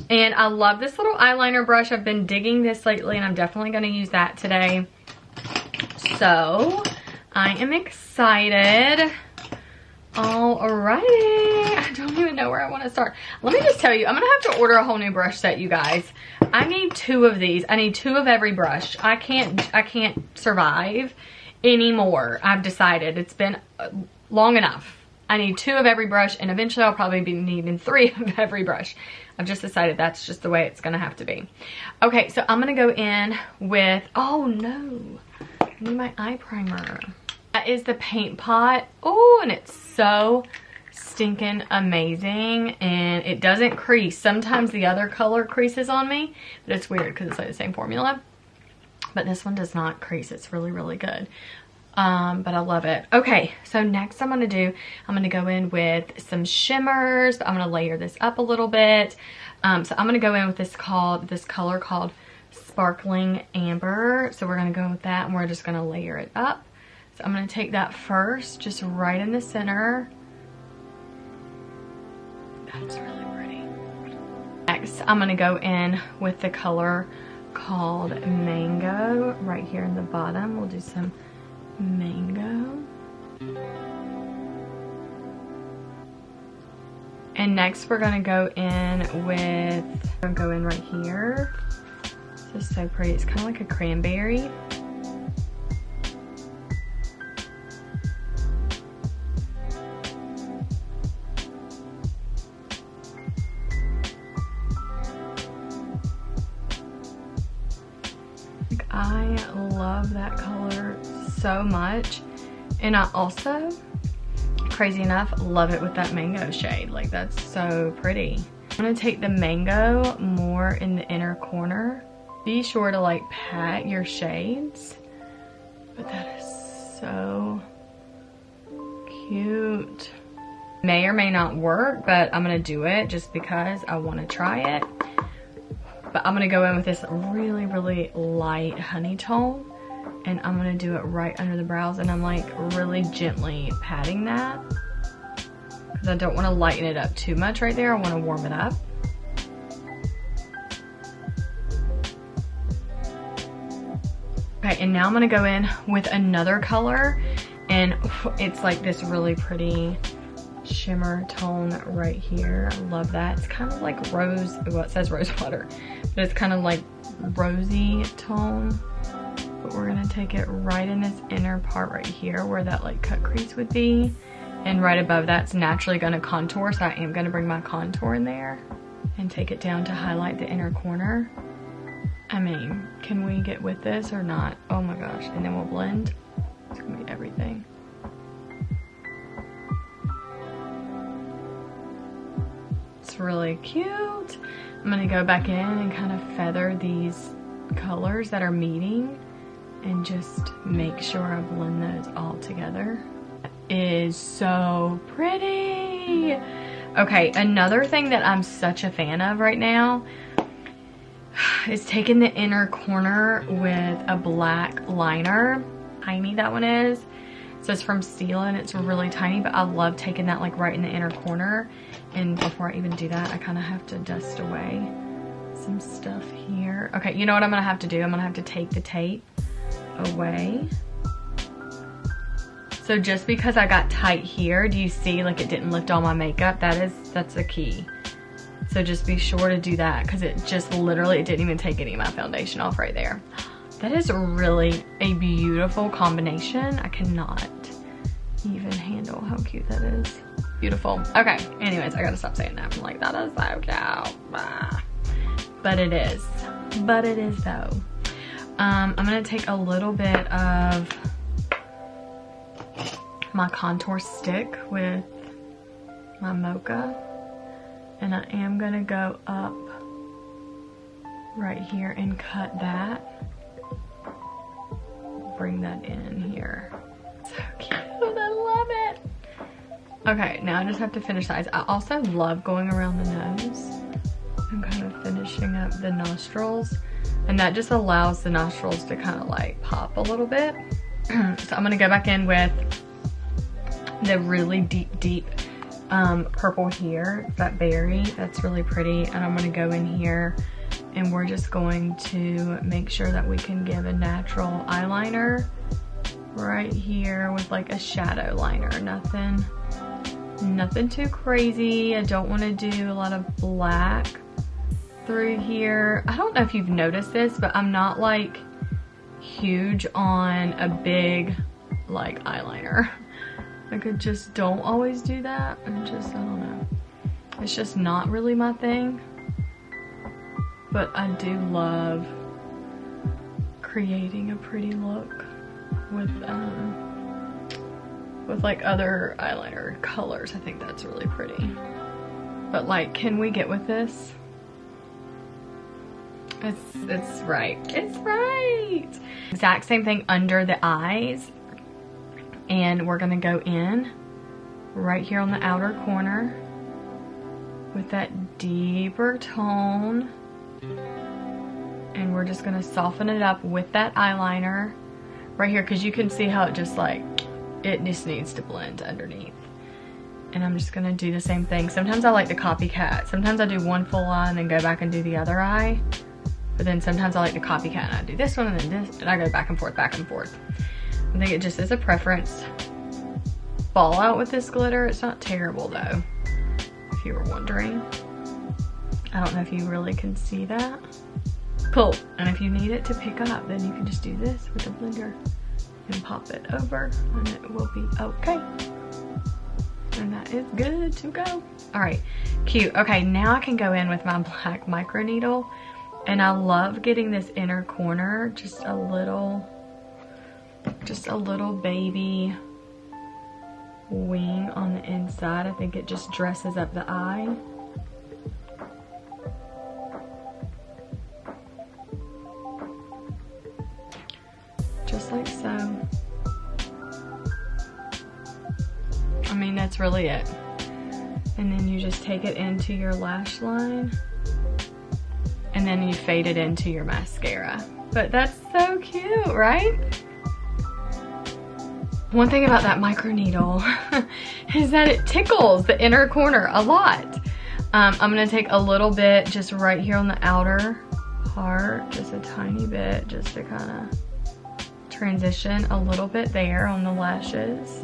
A: And I love this little eyeliner brush. I've been digging this lately and I'm definitely gonna use that today. So I am excited. Alrighty, I don't even know where I want to start. Let me just tell you, I'm gonna have to order a whole new brush set, you guys. I need 2 of these. I need 2 of every brush. I can't survive anymore. I've decided it's been long enough. I need 2 of every brush, and eventually I'll probably be needing 3 of every brush. I've just decided that's just the way it's gonna have to be. Okay, so I'm gonna go in with, oh no, I need my eye primer. That is the Paint Pot. Oh, and it's so stinking amazing, and it doesn't crease. Sometimes the other color creases on me, but it's weird because it's like the same formula. But this one does not crease. It's really, really good. But I love it. Okay, so next I'm gonna go in with some shimmers, but I'm gonna layer this up a little bit. So I'm gonna go in with this color called Sparkling Amber. So we're gonna go with that, and we're just gonna layer it up. So I'm gonna take that first, just right in the center. That's really pretty. Next, I'm gonna go in with the color called Mango right here in the bottom. We'll do some Mango. And next we're gonna go in right here. This is so pretty. It's kind of like a cranberry. I love that color so much, and I also, crazy enough, love it with that mango shade. Like, that's so pretty. I'm gonna take the mango more in the inner corner. Be sure to like pat your shades, but that is so cute. May or may not work, but I'm gonna do it just because I want to try it. But I'm gonna go in with this really, really light honey tone, and I'm gonna do it right under the brows, and I'm like really gently patting that because I don't want to lighten it up too much right there. I want to warm it up. Okay, and now I'm gonna go in with another color, and it's like this really pretty shimmer tone right here. I love that. It's kind of like rose, well, it says rose water, but it's kind of like rosy tone. But we're gonna take it right in this inner part right here where that like cut crease would be, And right above that's naturally gonna contour, so I am gonna bring my contour in there and take it down to highlight the inner corner. I mean, can we get with this or not? Oh my gosh, and then we'll blend. It's gonna be everything. It's really cute. I'm gonna go back in and kind of feather these colors that are meeting and just make sure I blend those all together. Is so pretty. Okay, another thing that I'm such a fan of right now is taking the inner corner with a black liner. Tiny that one is. So it's from Stila and it's really tiny, but I love taking that like right in the inner corner. And before I even do that, I kind of have to dust away some stuff here. Okay, you know what I'm gonna have to do? I'm gonna have to take the tape away. So just because I got tight here, do you see like it didn't lift all my makeup? That's a key. So just be sure to do that because it just literally, it didn't even take any of my foundation off right there. That is really a beautiful combination. I cannot even handle how cute that is. Beautiful. Okay, anyways, I gotta stop saying that. I'm like, that is so cute. But it is. But it is though. I'm gonna take a little bit of my contour stick with my mocha, and I am gonna go up right here and cut that. Bring that in here. So cute, I love it. Okay, now I just have to finish the eyes. I also love going around the nose and kind of finishing up the nostrils, and that just allows the nostrils to kind of like pop a little bit. So I'm gonna go back in with the really deep purple here, that berry, that's really pretty. And I'm gonna go in here and we're just going to make sure that we can give a natural eyeliner right here with like a shadow liner. Nothing too crazy. I don't want to do a lot of black through here. I don't know if you've noticed this, but I'm not like huge on a big like eyeliner. Like I just don't always do that. I don't know. It's just not really my thing. But I do love creating a pretty look with like other eyeliner colors. I think that's really pretty. But like, can we get with this? It's right. It's right. Exact same thing under the eyes. And we're gonna go in right here on the outer corner with that deeper tone. And we're just gonna soften it up with that eyeliner right here, because you can see how it just like, it just needs to blend underneath. And I'm just gonna do the same thing. Sometimes I like to copycat. Sometimes I do one full eye and then go back and do the other eye. But then sometimes I like to copycat and I do this one and then this, and I go back and forth, back and forth. I think it just is a preference. Fallout with this glitter, it's not terrible though, if you were wondering. I don't know if you really can see that. Cool, and if you need it to pick up, then you can just do this with a blender and pop it over and it will be okay. And that is good to go. All right, cute. Okay, now I can go in with my black micro needle, and I love getting this inner corner, just a little baby wing on the inside. I think it just dresses up the eye. Just like so. I mean, that's really it. And then you just take it into your lash line and then you fade it into your mascara. But that's so cute, right? One thing about that micro needle is that it tickles the inner corner a lot. I'm gonna take a little bit just right here on the outer part, just a tiny bit, just to kind of transition a little bit there on the lashes.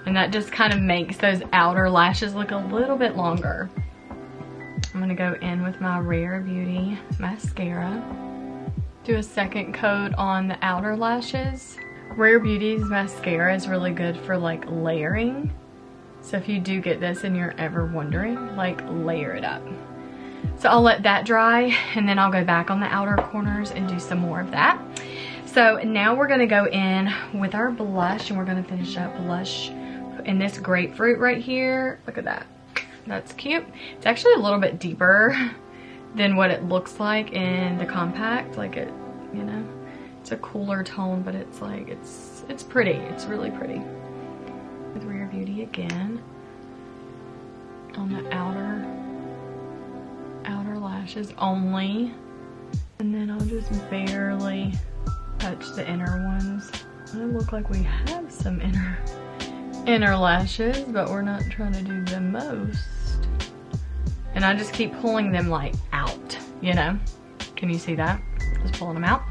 A: And that just kind of makes those outer lashes look a little bit longer. I'm gonna go in with my Rare Beauty mascara. Do a second coat on the outer lashes. Rare Beauty's mascara is really good for like layering. So if you do get this and you're ever wondering, like layer it up. So I'll let that dry and then I'll go back on the outer corners and do some more of that. So now we're gonna go in with our blush and we're gonna finish up blush in this grapefruit right here. Look at that, that's cute. It's actually a little bit deeper than what it looks like in the compact. Like it, you know, it's a cooler tone, but it's like, it's pretty, it's really pretty. With Rare Beauty again on the outer lashes only, and then I'll just barely touch the inner ones. It look like we have some inner lashes, but we're not trying to do the most. And I just keep pulling them like out, you know? Can you see that? Just pulling them out.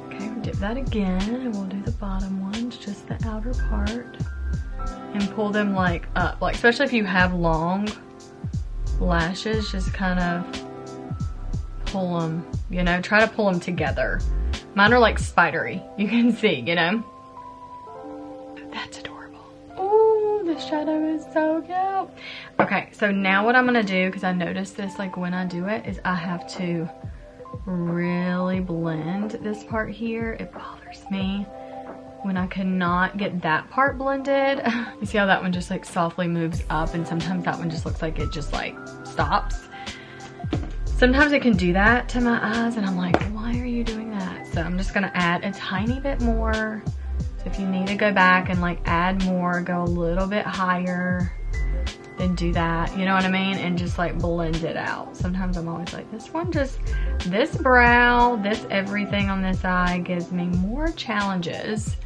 A: Okay, we'll dip that again and we'll do the bottom ones, just the outer part. And pull them like up, like especially if you have long lashes, just kind of pull them, you know, try to pull them together. Mine are like spidery, you can see, you know. That's adorable. Oh, the shadow is so cute. Okay, so now what I'm gonna do, because I noticed this like when I do it, is I have to really blend this part here. It bothers me when I cannot get that part blended. You see how that one just like softly moves up, and sometimes that one just looks like it just like stops. Sometimes it can do that to my eyes and I'm like, why are you doing that? So I'm just gonna add a tiny bit more. So if you need to go back and like add more, go a little bit higher, then do that, you know what I mean? And just like blend it out. Sometimes I'm always like, this one just, this brow, this everything on this eye gives me more challenges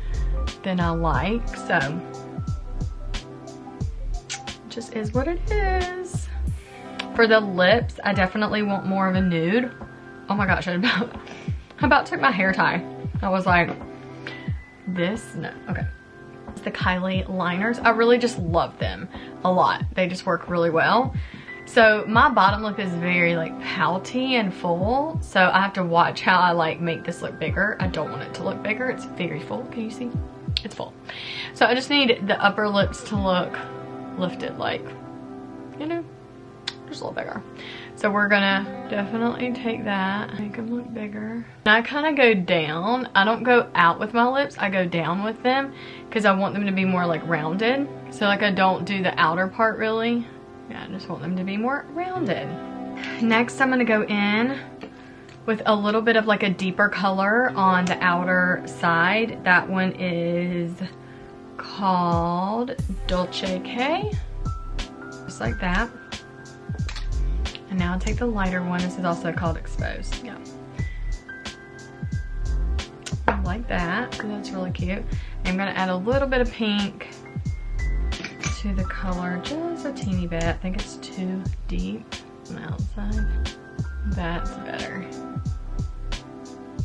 A: than I like. So it just is what it is. For the lips, I definitely want more of a nude. Oh my gosh, I about took my hair tie. I was like, this, no, okay. The Kylie liners, I really just love them a lot. They just work really well. So my bottom lip is very like pouty and full, so I have to watch how I like make this look bigger. I don't want it to look bigger. It's very full. Can you see? It's full. So I just need the upper lips to look lifted, like, you know, just a little bigger. So we're gonna definitely take that, make them look bigger. And I kind of go down. I don't go out with my lips, I go down with them because I want them to be more like rounded. So like I don't do the outer part really. Yeah, I just want them to be more rounded. Next I'm gonna go in with a little bit of like a deeper color on the outer side. That one is called Decay. Just like that. And now I'll take the lighter one. This is also called Exposed. Yeah. Like that. So that's really cute. I'm gonna add a little bit of pink to the color, just a teeny bit. I think it's too deep on the outside. That's better.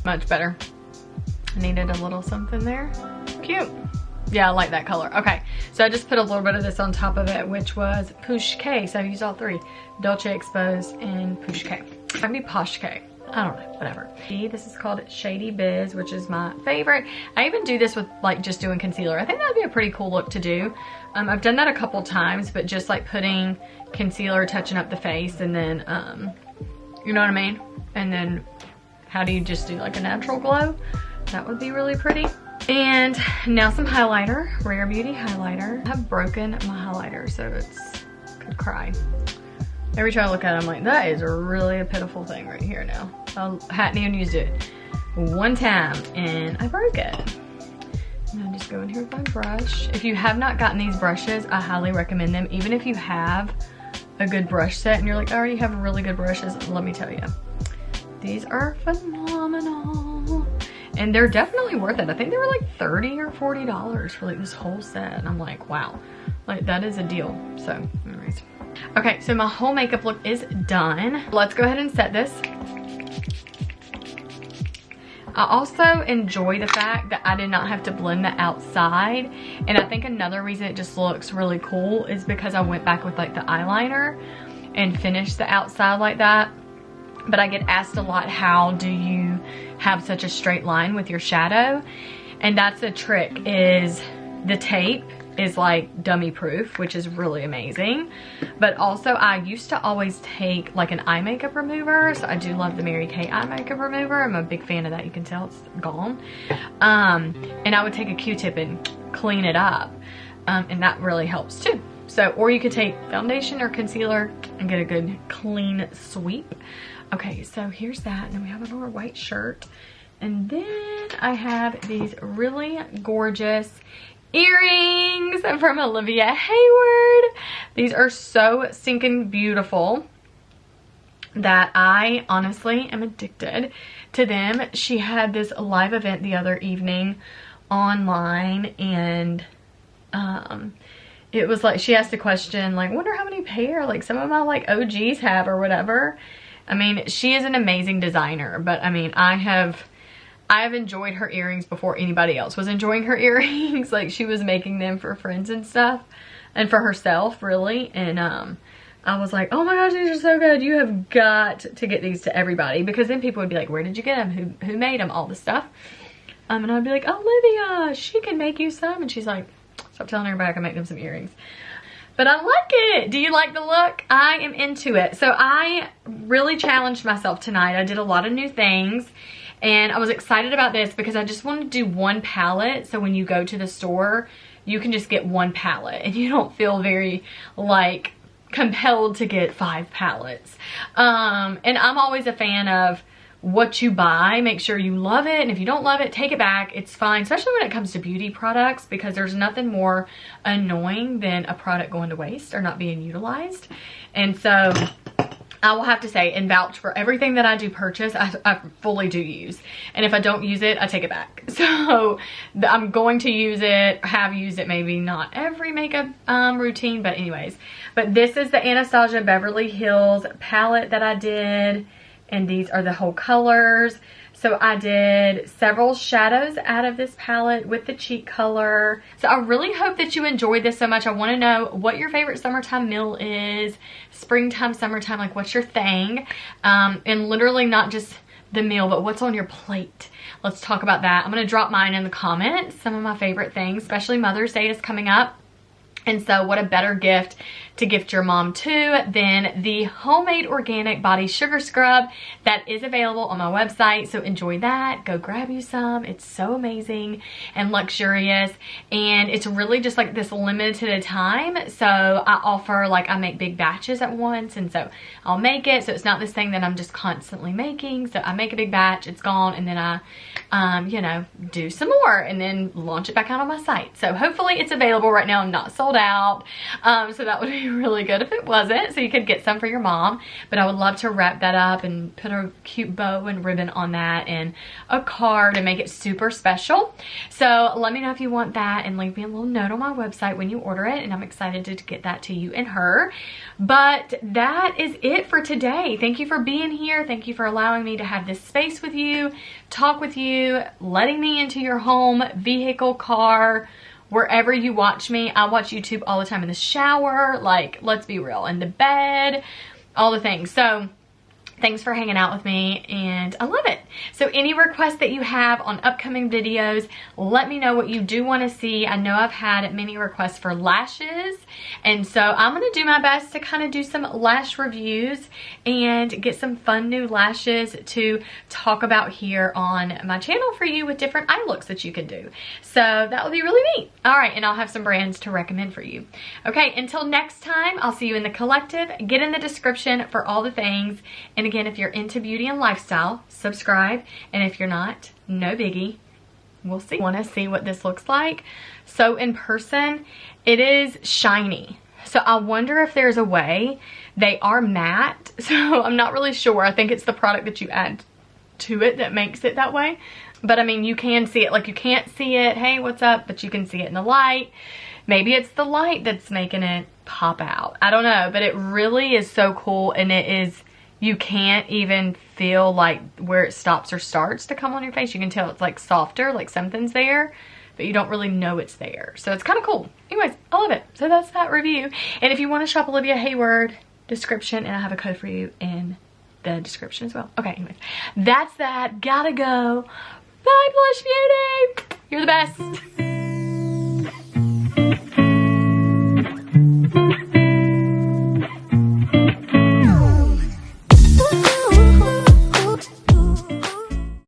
A: Much better. I needed a little something there. Cute. Yeah, I like that color. Okay, so I just put a little bit of this on top of it, which was Push K. So I used all three. Dolce Exposed and Push K. Might be Posh K. I don't know, whatever. This is called Shady Biz, which is my favorite. I even do this with like just doing concealer. I think that'd be a pretty cool look to do. I've done that a couple times, but just like putting concealer, touching up the face, and then, you know what I mean? And then how do you just do like a natural glow? That would be really pretty. And now some highlighter, Rare Beauty highlighter. I have broken my highlighter, so it's, could cry. Every time I look at it, I'm like, that is really a pitiful thing right here now. I hadn't even used it one time and I broke it. And I just go in here with my brush. If you have not gotten these brushes, I highly recommend them. Even if you have a good brush set and you're like, I already have really good brushes, let me tell you. These are phenomenal. And they're definitely worth it. I think they were like $30 or $40 for like this whole set. And I'm like, wow, like that is a deal. So anyways. Okay, so my whole makeup look is done. Let's go ahead and set this. I also enjoy the fact that I did not have to blend the outside. And I think another reason it just looks really cool is because I went back with like the eyeliner and finished the outside like that. But I get asked a lot, how do you have such a straight line with your shadow? And that's the trick, is the tape is like dummy proof, which is really amazing. But also I used to always take like an eye makeup remover. So I do love the Mary Kay eye makeup remover. I'm a big fan of that. You can tell it's gone. And I would take a Q-tip and clean it up. And that really helps too. So, or you could take foundation or concealer and get a good clean sweep. Okay, so here's that. And then we have another white shirt. And then I have these really gorgeous earrings from Olivia Hayward. These are so stinking beautiful that I honestly am addicted to them. She had this live event the other evening online, and it was like, she asked a question like, wonder how many pair like some of my like OGs have or whatever. I mean, she is an amazing designer, but I mean, I have enjoyed her earrings before anybody else was enjoying her earrings. Like, she was making them for friends and stuff, and for herself really. And I was like, oh my gosh, these are so good. You have got to get these to everybody, because then people would be like, where did you get them? Who made them? All this stuff. And I'd be like, Olivia, she can make you some. And she's like, stop telling everybody I can make them some earrings. But I like it. Do you like the look? I am into it. So I really challenged myself tonight. I did a lot of new things. And I was excited about this because I just wanted to do one palette. So when you go to the store, you can just get one palette and you don't feel very like compelled to get 5 palettes. And I'm always a fan of what you buy. Make sure you love it. And if you don't love it, take it back. It's fine, especially when it comes to beauty products, because there's nothing more annoying than a product going to waste or not being utilized. And so I will have to say and vouch for everything that I do purchase, I fully do use. And if I don't use it, I take it back. So I'm going to use it, have used it, maybe not every makeup routine, but anyways. But this is the Anastasia Beverly Hills palette that I did. And these are the whole colors. So I did several shadows out of this palette with the cheek color. So I really hope that you enjoyed this so much. I want to know what your favorite summertime meal is. Springtime, summertime, like what's your thing? And literally not just the meal, but what's on your plate. Let's talk about that. I'm going to drop mine in the comments. Some of my favorite things, especially Mother's Day is coming up. And so what a better gift to gift your mom to than the homemade organic body sugar scrub that is available on my website. So enjoy that. Go grab you some. It's so amazing and luxurious. And it's really just like this limited time. So I offer, like, I make big batches at once. And so I'll make it. So it's not this thing that I'm just constantly making. So I make a big batch, it's gone. And then I, you know, do some more and then launch it back out on my site. So hopefully it's available right now. I'm not sold out. So that would be really good if it wasn't, so you could get some for your mom. But I would love to wrap that up and put a cute bow and ribbon on that and a card and make it super special. So let me know if you want that and leave me a little note on my website when you order it, and I'm excited to get that to you and her. But that is it for today. Thank you for being here. Thank you for allowing me to have this space with you, talk with you, letting me into your home, vehicle, car, wherever you watch me. I watch YouTube all the time in the shower, like, let's be real, in the bed, all the things. So thanks for hanging out with me, and I love it. So any requests that you have on upcoming videos, let me know what you do want to see. I know I've had many requests for lashes, and so I'm going to do my best to kind of do some lash reviews and get some fun new lashes to talk about here on my channel for you with different eye looks that you can do. So that will be really neat. All right, and I'll have some brands to recommend for you. Okay, until next time, I'll see you in the collective. Get in the description for all the things. And again, if you're into beauty and lifestyle, subscribe. And if you're not, no biggie. We'll see. Want to see what this looks like? So in person, it is shiny. So I wonder if there's a way. They are matte, so I'm not really sure. I think it's the product that you add to it that makes it that way. But I mean, you can see it. Like, you can't see it, hey, what's up? But you can see it in the light. Maybe it's the light that's making it pop out. I don't know, but it really is so cool. And it is, you can't even feel like where it stops or starts to come on your face. You can tell it's like softer, like something's there, but you don't really know it's there. So it's kind of cool. Anyways, I love it. So that's that review. And if you want to shop Olivia Hayward, description, and I have a code for you in the description as well. Okay, anyways, that's that. Gotta go. Bye, Blush Beauty. You're the best.